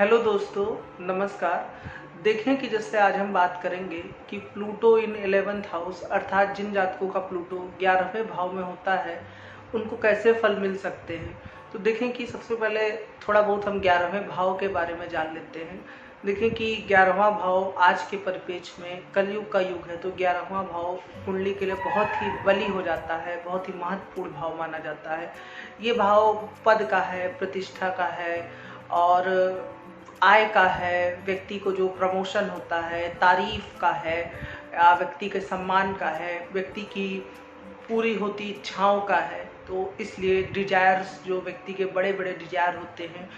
Hello दोस्तों, नमस्कार। देखें कि जैसे आज हम बात करेंगे कि प्लूटो इन 11th हाउस अर्थात जिन जातकों का प्लूटो 11वें भाव में होता है उनको कैसे फल मिल सकते हैं। तो देखें कि सबसे पहले थोड़ा बहुत हम 11वें भाव के बारे में जान लेते हैं। देखें कि 11वां भाव आज के परिप्रेक्ष्य में कलयुग का युग है, तो 11वां भाव कुंडली के लिए बहुत ही बली हो जाता है, बहुत ही महत्वपूर्ण भाव माना जाता है। ये भाव पद का है, प्रतिष्ठा का है और आय का है, व्यक्ति को जो प्रमोशन होता है, तारीफ का है, व्यक्ति के सम्मान का है, व्यक्ति की पूरी होती इच्छाओं का है। तो इसलिए डिजायर्स, जो व्यक्ति के बड़े बड़े डिजायर होते हैं,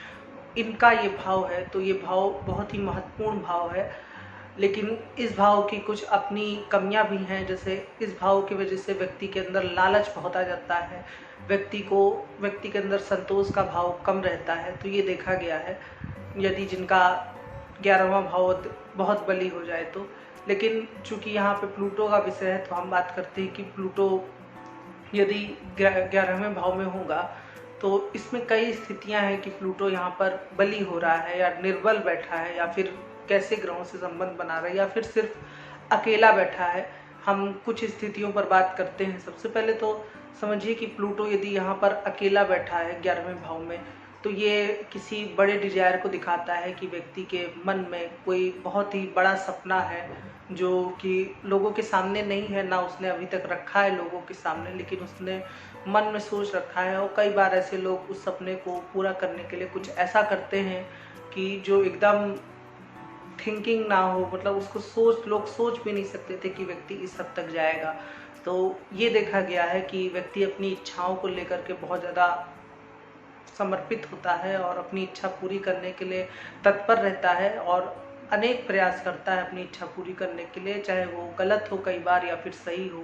इनका ये भाव है। तो ये भाव बहुत ही महत्वपूर्ण भाव है, लेकिन इस भाव की कुछ अपनी कमियां भी हैं। जैसे इस भाव की वजह से व्यक्ति के अंदर लालच बहुत आ जाता है, व्यक्ति के अंदर संतोष का भाव कम रहता है। तो ये देखा गया है यदि जिनका 11वां भाव बहुत बली हो जाए तो। लेकिन चूंकि यहाँ पे प्लूटो का विषय है तो हम बात करते हैं कि प्लूटो यदि 11वें भाव में होगा तो इसमें कई स्थितियां हैं कि प्लूटो यहाँ पर बली हो रहा है या निर्बल बैठा है या फिर कैसे ग्रहों से संबंध बना रहा है या फिर सिर्फ अकेला बैठा है। हम कुछ स्थितियों पर बात करते हैं। सबसे पहले तो समझिए कि प्लूटो यदि यहाँ पर अकेला बैठा है 11वें भाव में, तो ये किसी बड़े डिजायर को दिखाता है कि व्यक्ति के मन में कोई बहुत ही बड़ा सपना है जो कि लोगों के सामने नहीं है, ना उसने अभी तक रखा है लोगों के सामने, लेकिन उसने मन में सोच रखा है। और कई बार ऐसे लोग उस सपने को पूरा करने के लिए कुछ ऐसा करते हैं कि जो एकदम थिंकिंग ना हो, मतलब उसको लोग सोच भी नहीं सकते थे कि व्यक्ति इस हद तक जाएगा। तो ये देखा गया है कि व्यक्ति अपनी इच्छाओं को लेकर के बहुत ज़्यादा समर्पित होता है और अपनी इच्छा पूरी करने के लिए तत्पर रहता है और अनेक प्रयास करता है अपनी इच्छा पूरी करने के लिए, चाहे वो गलत हो कई बार या फिर सही हो।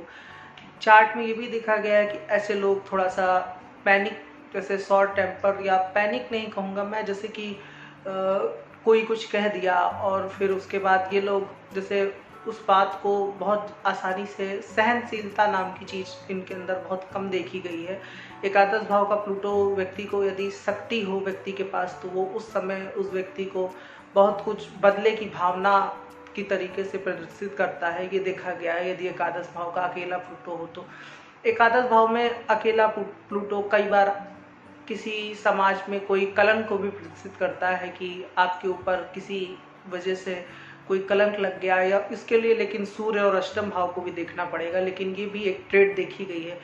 चार्ट में ये भी देखा गया है कि ऐसे लोग थोड़ा सा पैनिक, जैसे शॉर्ट टेम्पर, या पैनिक नहीं कहूँगा मैं, जैसे कि कोई कुछ कह दिया और फिर उसके बाद ये लोग जैसे उस बात को बहुत आसानी से, सहनशीलता नाम की चीज़ इनके अंदर बहुत कम देखी गई है। एकादश भाव का प्लूटो व्यक्ति को यदि शक्ति हो व्यक्ति के पास, तो वो उस समय उस व्यक्ति को बहुत कुछ बदले की भावना की तरीके से प्रदर्शित करता है। ये देखा गया है यदि एकादश भाव का अकेला प्लूटो हो तो। एकादश भाव में अकेला प्लूटो कई बार किसी समाज में कोई कलंक को भी प्रदर्शित करता है कि आपके ऊपर किसी वजह से कोई कलंक लग गया या इसके लिए, लेकिन सूर्य और अष्टम भाव को भी देखना पड़ेगा। लेकिन ये भी एक ट्रेड देखी गई है।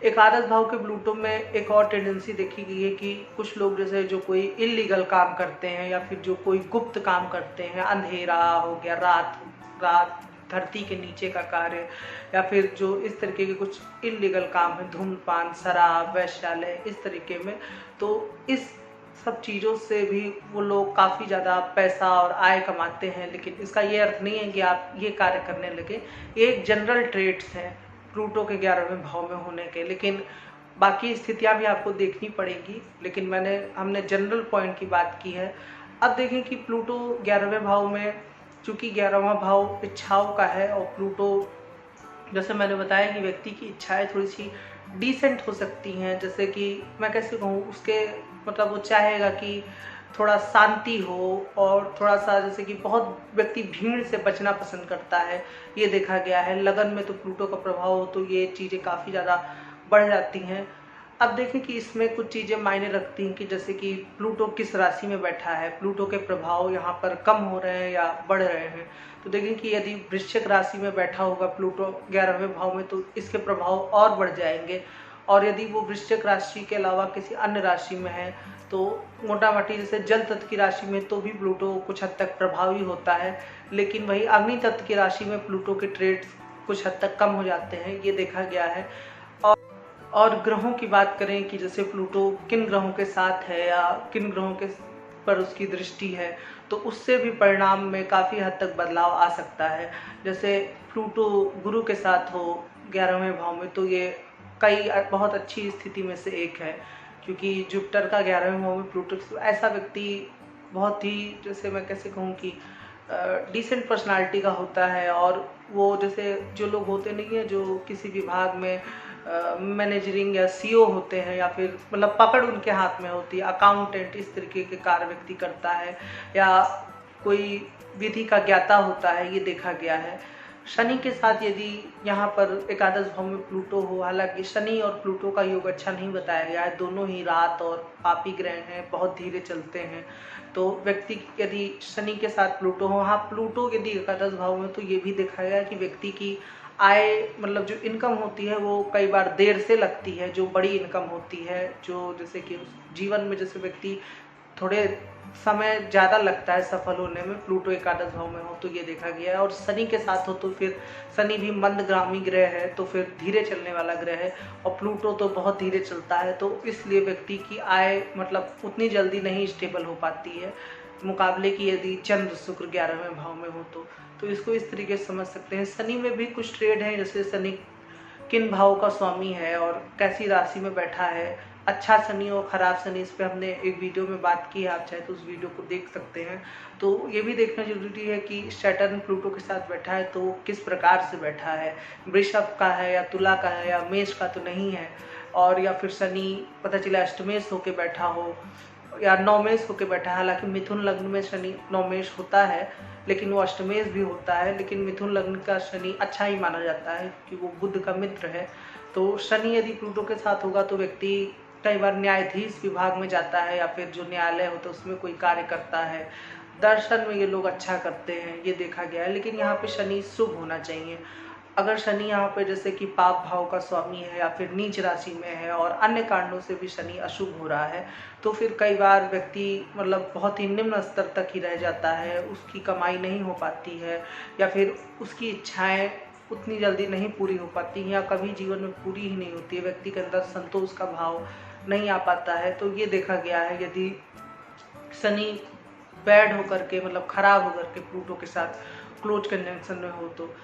एकादश भाव के प्लूटो में एक और टेंडेंसी देखी गई है कि कुछ लोग जैसे जो कोई इलीगल काम करते हैं या फिर जो कोई गुप्त काम करते हैं, अंधेरा हो गया, रात धरती के नीचे का कार्य, या फिर जो इस तरीके के कुछ इलीगल काम है, धूम्रपान, शराब, वैश्यालय, इस तरीके में, तो इस सब चीज़ों से भी वो लोग काफ़ी ज़्यादा पैसा और आय कमाते हैं। लेकिन इसका ये अर्थ नहीं है कि आप ये कार्य करने लगे। ये एक जनरल ट्रेड्स हैं प्लूटो के 11वें भाव में होने के, लेकिन बाकी स्थितियां भी आपको देखनी पड़ेगी। लेकिन हमने जनरल पॉइंट की बात की है। अब देखें कि प्लूटो 11वें भाव में, चूंकि 11वां भाव इच्छाओं का है और प्लूटो, जैसे मैंने बताया कि व्यक्ति की इच्छाएं थोड़ी सी डिसेंट हो सकती हैं। जैसे कि मैं कैसे कहूँ, उसके मतलब वो चाहेगा कि थोड़ा शांति हो और थोड़ा सा, जैसे कि बहुत व्यक्ति भीड़ से बचना पसंद करता है, ये देखा गया है। लगन में तो प्लूटो का प्रभाव हो तो ये चीज़ें काफ़ी ज़्यादा बढ़ जाती हैं। अब देखें कि इसमें कुछ चीज़ें मायने रखती हैं कि जैसे कि प्लूटो किस राशि में बैठा है, प्लूटो के प्रभाव यहाँ पर कम हो रहे हैं या बढ़ रहे हैं। तो देखें कि यदि वृश्चिक राशि में बैठा होगा प्लूटो 11वें भाव में, तो इसके प्रभाव और बढ़ जाएंगे। और यदि वो वृश्चिक राशि के अलावा किसी अन्य राशि में है, तो मोटा मोटी जैसे जल तत्व की राशि में तो भी प्लूटो कुछ हद तक प्रभावी होता है, लेकिन वही अग्नि तत्व की राशि में प्लूटो के ट्रेड्स कुछ हद तक कम हो जाते हैं, ये देखा गया है। और ग्रहों की बात करें कि जैसे प्लूटो किन ग्रहों के साथ है या किन ग्रहों के पर उसकी दृष्टि है, तो उससे भी परिणाम में काफ़ी हद तक बदलाव आ सकता है। जैसे प्लूटो गुरु के साथ हो 11वें भाव में, तो ये कई बहुत अच्छी स्थिति में से एक है, क्योंकि जुपिटर का 11वें भाव में प्लूटो, ऐसा व्यक्ति बहुत ही, जैसे मैं कैसे कहूँ कि डिसेंट पर्सनालिटी का होता है। और वो जैसे जो लोग होते नहीं है जो किसी विभाग में मैनेजरिंग या सीईओ होते हैं, या फिर मतलब पकड़ उनके हाथ में होती है, अकाउंटेंट इस तरीके के कार्य व्यक्ति करता है, या कोई विधि का ज्ञाता होता है, ये देखा गया है। शनि के साथ यदि यहाँ पर एकादश भाव में प्लूटो हो, हालांकि शनि और प्लूटो का योग अच्छा नहीं बताया गया है, दोनों ही रात और पापी ग्रह हैं, बहुत धीरे चलते हैं। तो व्यक्ति यदि शनि के साथ प्लूटो हो, हाँ प्लूटो यदि एकादश भाव में, तो ये भी देखा गया है कि व्यक्ति की आय मतलब जो इनकम होती है वो कई बार देर से लगती है, जो बड़ी इनकम होती है, जो जैसे कि जीवन में जैसे व्यक्ति थोड़े समय ज़्यादा लगता है सफल होने में, प्लूटो एकादश भाव में हो तो ये देखा गया है। और शनि के साथ हो तो फिर शनि भी मंदगामी ग्रह है, तो फिर धीरे चलने वाला ग्रह है, और प्लूटो तो बहुत धीरे चलता है, तो इसलिए व्यक्ति की आय मतलब उतनी जल्दी नहीं स्टेबल हो पाती है, मुकाबले की यदि चंद्र शुक्र 11वें भाव में हो तो इसको इस तरीके से समझ सकते हैं। शनि में भी कुछ ट्रेड हैं, जैसे शनि किन भाव का स्वामी है और कैसी राशि में बैठा है, अच्छा शनि और खराब शनि, इस पे हमने एक वीडियो में बात की है, आप चाहे तो उस वीडियो को देख सकते हैं। तो ये भी देखना जरूरी है कि सैटर्न प्लूटो के साथ बैठा है तो किस प्रकार से बैठा है, वृषभ का है या तुला का है या मेष का तो नहीं है, और या फिर शनि पता चला अष्टमेश होके बैठा हो या नवमेश होके बैठा है। हालांकि मिथुन लग्न में शनि नवमेश होता है, लेकिन वो अष्टमेश भी होता है, लेकिन मिथुन लग्न का शनि अच्छा ही माना जाता है कि वो बुध का मित्र है। तो शनि यदि प्लूटो के साथ होगा तो व्यक्ति कई बार न्यायाधीश विभाग में जाता है, या फिर जो न्यायालय होता है उसमें कोई कार्य करता है, दर्शन में ये लोग अच्छा करते हैं, ये देखा गया है। लेकिन यहाँ पे शनि शुभ होना चाहिए। अगर शनि यहाँ पे जैसे कि पाप भाव का स्वामी है या फिर नीच राशि में है और अन्य कारणों से भी शनि अशुभ हो रहा है, तो फिर कई बार व्यक्ति मतलब बहुत ही निम्न स्तर तक ही रह जाता है, उसकी कमाई नहीं हो पाती है, या फिर उसकी इच्छाएं उतनी जल्दी नहीं पूरी हो पाती हैं, या कभी जीवन में पूरी ही नहीं होती है, व्यक्ति के अंदर संतोष का भाव नहीं आ पाता है। तो ये देखा गया है यदि शनि बैड होकर के मतलब खराब होकर के प्लूटो के साथ क्लोज कंजंक्शन में हो तो।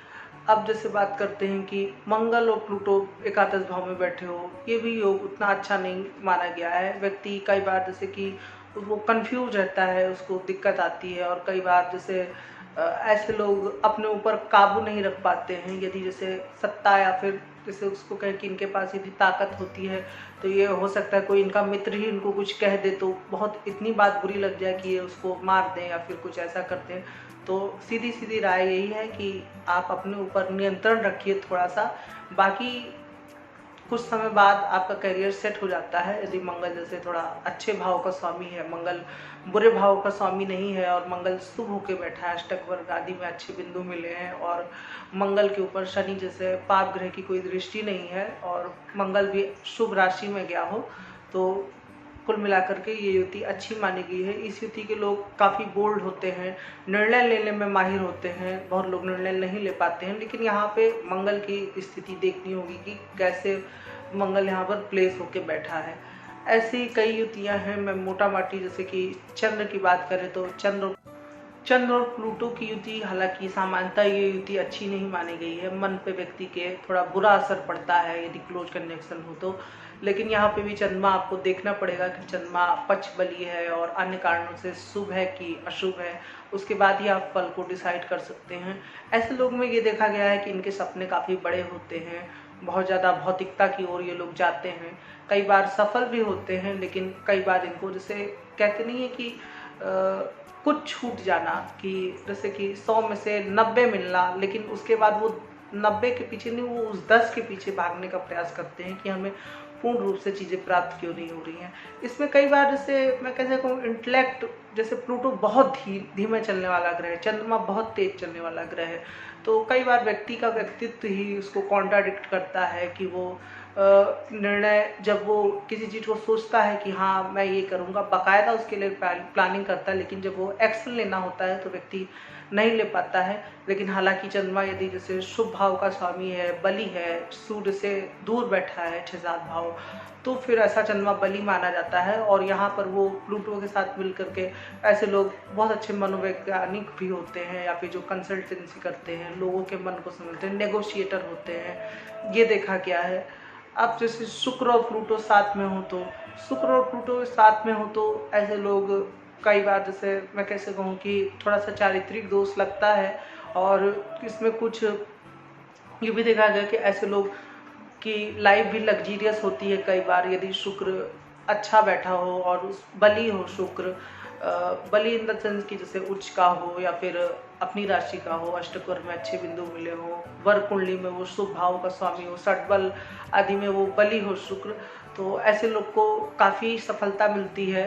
अब जैसे बात करते हैं कि मंगल और प्लूटो एकादश भाव में बैठे हो, ये भी योग उतना अच्छा नहीं माना गया है। व्यक्ति कई बार जैसे कि वो कंफ्यूज रहता है, उसको दिक्कत आती है, और कई बार जैसे ऐसे लोग अपने ऊपर काबू नहीं रख पाते हैं। यदि जैसे सत्ता या फिर जैसे उसको कहें कि इनके पास यदि ताकत होती है तो ये हो सकता है कोई इनका मित्र ही इनको कुछ कह दे तो बहुत इतनी बात बुरी लग जाए कि ये उसको मार दें या फिर कुछ ऐसा करते हैं। तो सीधी सीधी राय यही है कि आप अपने ऊपर नियंत्रण रखिए थोड़ा सा, बाकी कुछ समय बाद आपका करियर सेट हो जाता है। यदि मंगल जैसे थोड़ा अच्छे भाव का स्वामी है, मंगल बुरे भाव का स्वामी नहीं है, और मंगल शुभ होके बैठा है, अष्टक वर्ग आदि में अच्छे बिंदु मिले हैं, और मंगल के ऊपर शनि जैसे पाप ग्रह की कोई दृष्टि नहीं है, और मंगल भी शुभ राशि में गया हो, तो कुल मिलाकर के ये युति अच्छी मानी गई है। इस युति के लोग काफ़ी बोल्ड होते हैं, निर्णय लेने में माहिर होते हैं, बहुत लोग निर्णय नहीं ले पाते हैं, लेकिन यहाँ पे मंगल की स्थिति देखनी होगी कि कैसे मंगल यहाँ पर प्लेस होके बैठा है। ऐसी कई युतियाँ हैं, मैं मोटा माटी जैसे कि चंद्र की बात करें तो चंद्र और प्लूटो की युति, हालांकि सामान्यतः ये युति अच्छी नहीं मानी गई है, मन पे व्यक्ति के थोड़ा बुरा असर पड़ता है यदि क्लोज कनेक्शन हो तो। लेकिन यहाँ पे भी चंद्रमा आपको देखना पड़ेगा कि चंद्रमा पक्ष बली है और अन्य कारणों से शुभ है कि अशुभ है, उसके बाद ही आप फल को डिसाइड कर सकते हैं। ऐसे लोग में ये देखा गया है कि इनके सपने काफ़ी बड़े होते हैं, बहुत ज़्यादा भौतिकता की ओर ये लोग जाते हैं, कई बार सफल भी होते हैं, लेकिन कई बार इनको जैसे कहते नहीं है कि कुछ छूट जाना, कि जैसे कि 100 में से 90 मिलना, लेकिन उसके बाद वो 90 के पीछे नहीं, वो उस 10 के पीछे भागने का प्रयास करते हैं कि हमें पूर्ण रूप से चीज़ें प्राप्त क्यों नहीं हो रही हैं। इसमें कई बार जैसे मैं कैसे कहूँ, इंटेलेक्ट जैसे प्लूटो बहुत धीमे चलने वाला ग्रह है, चंद्रमा बहुत तेज चलने वाला ग्रह है, तो कई बार व्यक्ति का व्यक्तित्व ही उसको कॉन्ट्राडिक्ट करता है कि वो निर्णय जब वो किसी चीज़ को सोचता है कि हाँ मैं ये करूँगा, बाकायदा उसके लिए प्लानिंग करता है, लेकिन जब वो एक्शन लेना होता है तो व्यक्ति नहीं ले पाता है। लेकिन हालांकि चंद्रमा यदि जैसे शुभ भाव का स्वामी है, बलि है, सूर्य से दूर बैठा है 6-7 भाव, तो फिर ऐसा चंद्रमा बलि माना जाता है। और यहाँ पर वो प्लूटो के साथ मिल करके ऐसे लोग बहुत अच्छे मनोवैज्ञानिक भी होते हैं, या फिर जो कंसल्टेंसी करते हैं, लोगों के मन को समझते हैं, नेगोशिएटर होते हैं, ये देखा गया है। अब जैसे शुक्र और प्लूटो साथ में हो तो, शुक्र और प्लूटो साथ में हो तो ऐसे लोग कई बार जैसे मैं कैसे कहूँ कि थोड़ा सा चारित्रिक दोष लगता है, और इसमें कुछ ये भी देखा गया कि ऐसे लोग कि लाइफ भी लग्जीरियस होती है कई बार यदि शुक्र अच्छा बैठा हो और उस बली हो शुक्र, बली इन द सेंस कि जैसे उच्च का हो या फिर अपनी राशि का हो, अष्टकोण में अच्छे बिंदु मिले हो, वर कुंडली में वो शुभ भाव का स्वामी हो, षटबल आदि में वो बली हो शुक्र, तो ऐसे लोग को काफ़ी सफलता मिलती है।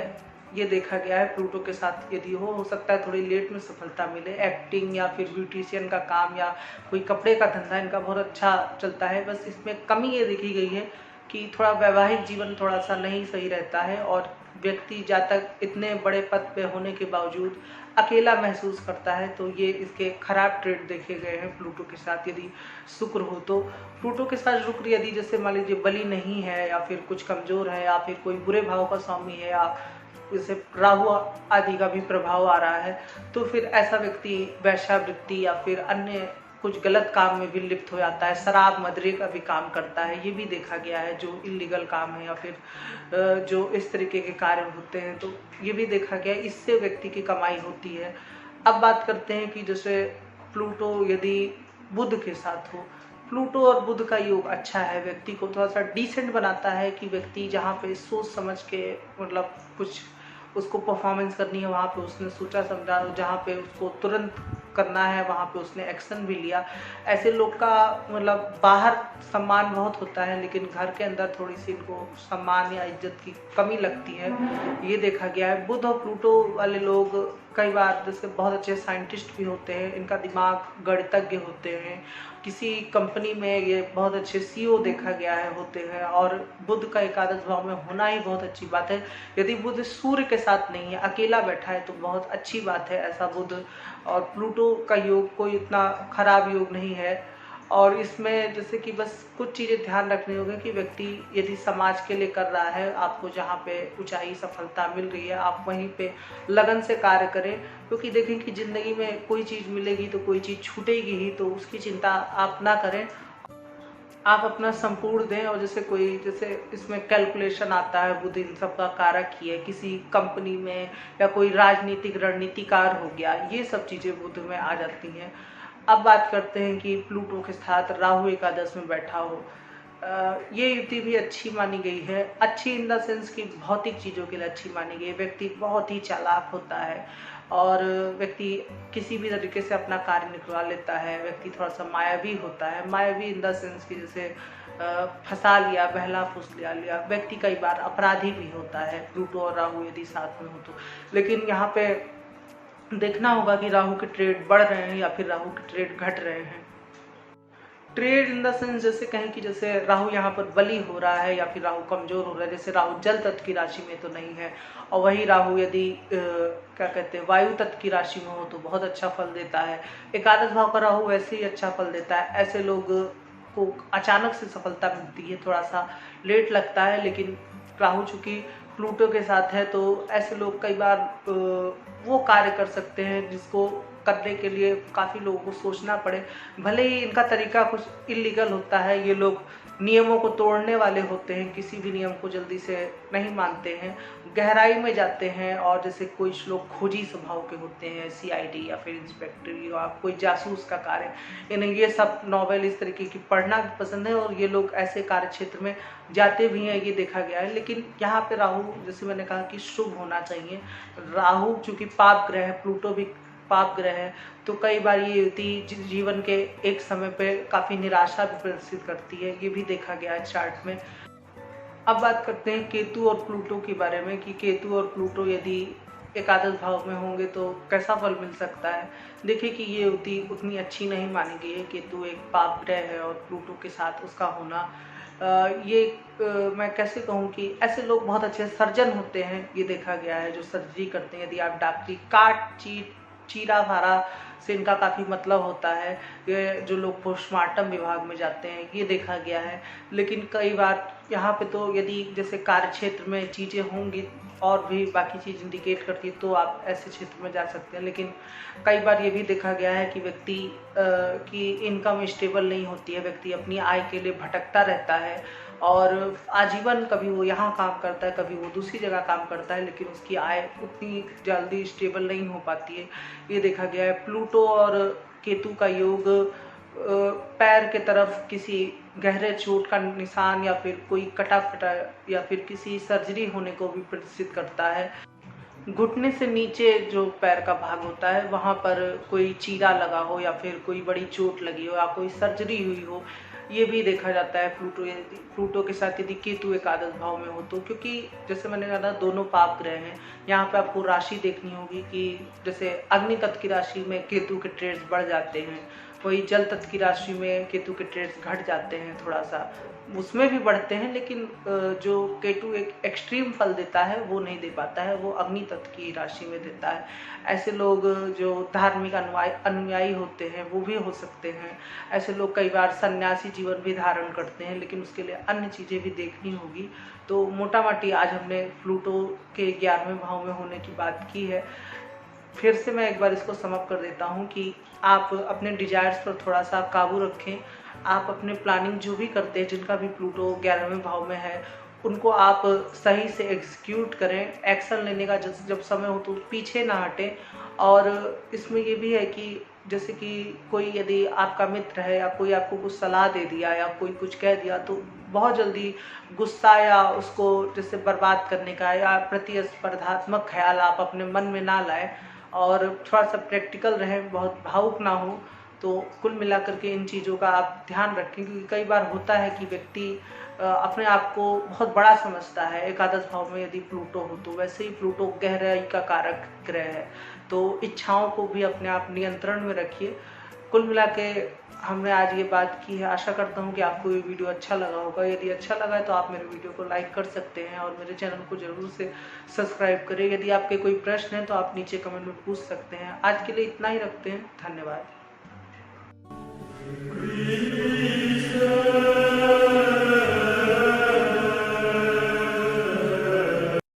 ये देखा गया है प्लूटो के साथ यदि हो सकता है थोड़ी लेट में सफलता मिले। एक्टिंग या फिर ब्यूटिशियन का काम या कोई कपड़े का धंधा इनका बहुत अच्छा चलता है। बस इसमें कमी ये देखी गई है कि थोड़ा वैवाहिक जीवन थोड़ा सा नहीं सही रहता है और व्यक्ति जातक इतने बड़े पद पे होने के बावजूद अकेला महसूस करता है, तो ये इसके खराब ट्रेड देखे गए हैं प्लूटो के साथ यदि शुक्र हो तो। प्लूटो के साथ शुक्र यदि जैसे मान लीजिए बली नहीं है या फिर कुछ कमजोर है या फिर कोई बुरे भाव का स्वामी है या जैसे राहु आदि का भी प्रभाव आ रहा है, तो फिर ऐसा व्यक्ति वैश्यावृत्ति या फिर अन्य कुछ गलत काम में भी लिप्त हो जाता है। शराब मदरे का भी काम करता है, ये भी देखा गया है जो इलीगल काम है या फिर जो इस तरीके के कार्य होते हैं, तो ये भी देखा गया है, इससे व्यक्ति की कमाई होती है। अब बात करते हैं कि जैसे प्लूटो यदि बुध के साथ हो, प्लूटो और बुध का योग अच्छा है, व्यक्ति को थोड़ा सा डिसेंट बनाता है कि व्यक्ति जहाँ पे सोच समझ के मतलब कुछ उसको परफॉर्मेंस करनी है वहाँ पे उसने सोचा समझा, जहाँ पे उसको तुरंत करना है वहाँ पे उसने एक्शन भी लिया। ऐसे लोग का मतलब बाहर सम्मान बहुत होता है लेकिन घर के अंदर थोड़ी सी इनको सम्मान या इज्जत की कमी लगती है, ये देखा गया है। बुध और प्लूटो वाले लोग कई बार जैसे बहुत अच्छे साइंटिस्ट भी होते हैं, इनका दिमाग गणितज्ञ होते हैं, किसी कंपनी में ये बहुत अच्छे सीईओ देखा गया है होते हैं। और बुध का एकादश भाव में होना ही बहुत अच्छी बात है। यदि बुध सूर्य के साथ नहीं है, अकेला बैठा है, तो बहुत अच्छी बात है ऐसा बुध। और प्लूटो का योग कोई इतना खराब योग नहीं है। और इसमें जैसे कि बस कुछ चीज़ें ध्यान रखनी होगी कि व्यक्ति यदि समाज के लिए कर रहा है, आपको जहाँ पे ऊंचाई सफलता मिल रही है आप वहीं पे लगन से कार्य करें, क्योंकि देखें कि ज़िंदगी में कोई चीज़ मिलेगी तो कोई चीज़ छूटेगी ही, तो उसकी चिंता आप ना करें, आप अपना संपूर्ण दें। और जैसे इसमें कैलकुलेशन आता है, बुध इन सब का कारक ही है, किसी कंपनी में या कोई राजनीतिक रणनीतिकार हो गया, ये सब चीज़ें बुध में आ जाती हैं। अब बात करते हैं कि प्लूटो के साथ राहु एकादश में बैठा हो, ये युति भी अच्छी मानी गई है। अच्छी इन द सेंस कि भौतिक चीज़ों के लिए अच्छी मानी गई है। व्यक्ति बहुत ही चालाक होता है और व्यक्ति किसी भी तरीके से अपना कार्य निकलवा लेता है। व्यक्ति थोड़ा सा मायावी होता है, मायावी इन द सेंस कि जैसे फंसा लिया, बहला फुसला लिया। व्यक्ति कई बार अपराधी भी होता है प्लूटो और राहु यदि साथ में हो तो। लेकिन यहाँ पे देखना होगा कि राहु के ट्रेड बढ़ रहे हैं या फिर राहु के ट्रेड घट रहे हैं। ट्रेड इन द सेंस जैसे कहें कि जैसे राहु यहाँ पर बली हो रहा है या फिर राहु कमजोर हो रहा है। जैसे राहु जल तत्व की राशि में तो नहीं है और वही राहु यदि क्या कहते हैं वायु तत्व की राशि में हो तो बहुत अच्छा फल देता है। एकादश भाव का राहु वैसे ही अच्छा फल देता है। ऐसे लोग को अचानक से सफलता मिलती है, थोड़ा सा लेट लगता है, लेकिन राहु चूंकि प्लूटो के साथ है तो ऐसे लोग कई बार वो कार्य कर सकते हैं जिसको करने के लिए काफ़ी लोगों को सोचना पड़े। भले ही इनका तरीका कुछ इलीगल होता है, ये लोग नियमों को तोड़ने वाले होते हैं, किसी भी नियम को जल्दी से नहीं मानते हैं, गहराई में जाते हैं। और जैसे कुछ लोग खोजी स्वभाव के होते हैं, सीआईडी या फिर इंस्पेक्टर या कोई जासूस का कार्य, इन्हें ये सब नॉवेल इस तरीके की पढ़ना भी पसंद है और ये लोग ऐसे कार्य क्षेत्र में जाते भी हैं, ये देखा गया है। लेकिन यहाँ पे राहु जैसे मैंने कहा कि शुभ होना चाहिए। राहु चूंकि पाप ग्रह है, प्लूटो भी पाप ग्रह है, तो कई बार ये युति जीवन के एक समय पे काफ़ी निराशा भी प्रदर्शित करती है, ये भी देखा गया है चार्ट में। अब बात करते हैं केतु और प्लूटो के बारे में कि केतु और प्लूटो यदि एकादश भाव में होंगे तो कैसा फल मिल सकता है। देखिए कि ये युति उतनी अच्छी नहीं मानी गई है। केतु एक पाप ग्रह है और प्लूटो के साथ उसका होना मैं कैसे कहूँ कि ऐसे लोग बहुत अच्छे सर्जन होते हैं, ये देखा गया है, जो सर्जरी करते हैं। यदि आप डॉक्टरी काट चीरा फारा से इनका काफ़ी मतलब होता है। ये जो लोग पोस्टमार्टम विभाग में जाते हैं, ये देखा गया है। लेकिन कई बार यहाँ पे तो यदि जैसे कार्य क्षेत्र में चीज़ें होंगी और भी बाकी चीज़ इंडिकेट करती है तो आप ऐसे क्षेत्र में जा सकते हैं। लेकिन कई बार ये भी देखा गया है कि व्यक्ति की इनकम स्टेबल नहीं होती है, व्यक्ति अपनी आय के लिए भटकता रहता है और आजीवन कभी वो यहाँ काम करता है, कभी वो दूसरी जगह काम करता है, लेकिन उसकी आय उतनी जल्दी स्टेबल नहीं हो पाती है, ये देखा गया है। प्लूटो और केतु का योग पैर के तरफ किसी गहरे चोट का निशान या फिर कोई कटा फटा या फिर किसी सर्जरी होने को भी प्रदर्शित करता है। घुटने से नीचे जो पैर का भाग होता है वहाँ पर कोई चीरा लगा हो या फिर कोई बड़ी चोट लगी हो या कोई सर्जरी हुई हो, ये भी देखा जाता है प्लूटो के साथ यदि केतु एकादश भाव में हो तो। क्योंकि जैसे मैंने कहा दोनों पाप ग्रह हैं। यहाँ पे आपको राशि देखनी होगी कि जैसे अग्नि तत्व की राशि में केतु के ट्रेड्स बढ़ जाते हैं, वही जल तत्व की राशि में केतु के ट्रेड्स घट जाते हैं, थोड़ा सा उसमें भी बढ़ते हैं, लेकिन जो केतु एक एक्सट्रीम फल देता है वो नहीं दे पाता है, वो अग्नि तत्व की राशि में देता है। ऐसे लोग जो धार्मिक अनुयायी होते हैं वो भी हो सकते हैं। ऐसे लोग कई बार सन्यासी जीवन भी धारण करते हैं, लेकिन उसके लिए अन्य चीज़ें भी देखनी होगी। तो मोटा माटी आज हमने प्लूटो के 11वें भाव में होने की बात की है। फिर से मैं एक बार इसको समअप कर देता हूँ कि आप अपने डिजायर्स पर थोड़ा सा काबू रखें। आप अपने प्लानिंग जो भी करते हैं, जिनका भी प्लूटो 11वें भाव में है, उनको आप सही से एग्जीक्यूट करें। एक्शन लेने का जब समय हो तो पीछे ना हटें। और इसमें ये भी है कि जैसे कि कोई यदि आपका मित्र है या कोई आपको कुछ सलाह दे दिया या कोई कुछ कह दिया तो बहुत जल्दी गुस्सा या उसको जैसे बर्बाद करने का या प्रतिस्पर्धात्मक ख्याल आप अपने मन में ना लाएं और थोड़ा सा प्रैक्टिकल रहें, बहुत भावुक ना हो। तो कुल मिलाकर के इन चीज़ों का आप ध्यान रखें, क्योंकि कई बार होता है कि व्यक्ति अपने आप को बहुत बड़ा समझता है। एकादश भाव में यदि प्लूटो हो तो वैसे ही प्लूटो गहराई का कारक ग्रह है, तो इच्छाओं को भी अपने आप नियंत्रण में रखिए। कुल मिला के हमने आज ये बात की है। आशा करता हूँ कि आपको ये वीडियो अच्छा लगा होगा। यदि अच्छा लगा है तो आप मेरे वीडियो को लाइक कर सकते हैं और मेरे चैनल को जरूर से सब्सक्राइब करें। यदि आपके कोई प्रश्न है तो आप नीचे कमेंट में पूछ सकते हैं। आज के लिए इतना ही रखते हैं। धन्यवाद।